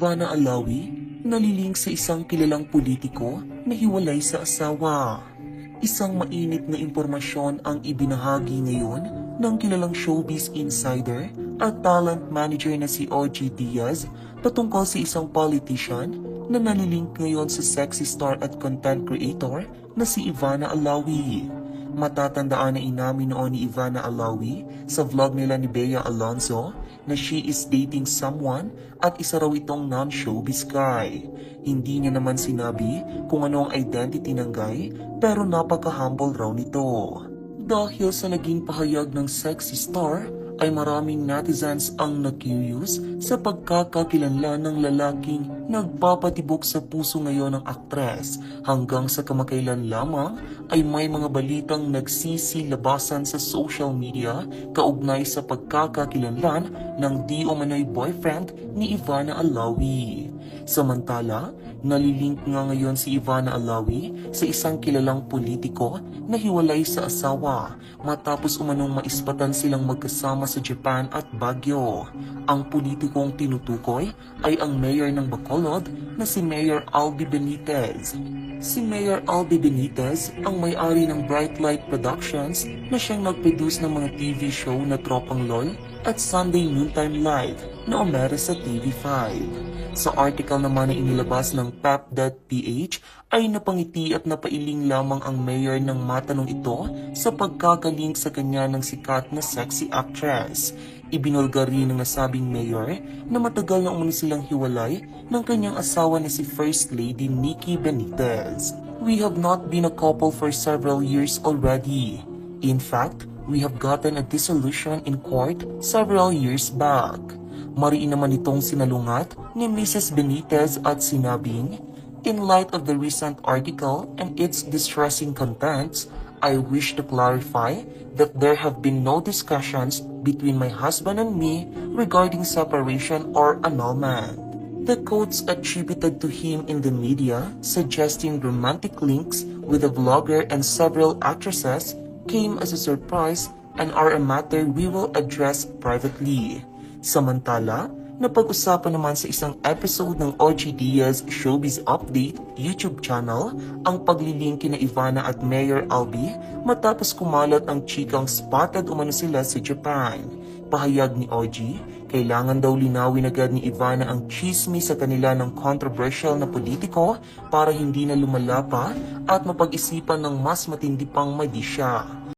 Ivana Alawi, naliling sa isang kilalang politiko na hiwalay sa asawa. Isang mainit na impormasyon ang ibinahagi ngayon ng kilalang showbiz insider at talent manager na si OG Diaz patungkol sa isang politician na nalilink ngayon sa sexy star at content creator na si Ivana Alawi. Matatandaan na inamin noon ni Ivana Alawi sa vlog nila ni Bea Alonzo na she is dating someone at isa raw itong non-showbiz guy. Hindi niya naman sinabi kung ano ang identity ng guy pero napaka-humble raw nito. Dahil sa naging pahayag ng sexy star ay maraming netizens ang na-curious sa pagkakakilanlan ng lalaking nagpapatibok sa puso ngayon ng aktres hanggang sa kamakailan lamang ay may mga balitang nagsisilabasan sa social media kaugnay sa pagkakakilanlan ng di umano'y boyfriend ni Ivana Alawi. Samantala, nalilink nga ngayon si Ivana Alawi sa isang kilalang politiko na hiwalay sa asawa matapos umanong maispatan silang magkasama sa Japan at Baguio. Ang politikong tinutukoy ay ang mayor ng Bacolod na si Mayor Albi Benitez. Si Mayor Albi Benitez ang may-ari ng Bright Light Productions na siyang nag-produce ng mga TV show na Tropang LOL at Sunday Noontime Live na umere sa TV5. Sa article naman na inilabas ng pep.ph ay napangiti at napailing lamang ang mayor ng matanong ito sa pagkakalink sa kanya ng sikat na sexy actress. Ibinulgar rin ng nasabing mayor na matagal na umano silang hiwalay ng kanyang asawa na si First Lady Nikki Benitez. We have not been a couple for several years already. In fact, we have gotten a dissolution in court several years back. Mariin naman itong sinalungat ni Mrs. Benitez at sinabing, in light of the recent article and its distressing contents, I wish to clarify that there have been no discussions between my husband and me regarding separation or annulment. The quotes attributed to him in the media suggesting romantic links with a vlogger and several actresses came as a surprise and are a matter we will address privately. Samantala, napag-usapan naman sa isang episode ng OG Diaz Showbiz Update YouTube channel ang paglilingki na Ivana at Mayor Albi matapos kumalat ang chikang spotted umano sila sa Japan. Pahayag ni OG, kailangan daw linawin agad ni Ivana ang chismis sa kanila ng controversial na politiko para hindi na lumala pa at mapag-isipan ng mas matindi pang madisya.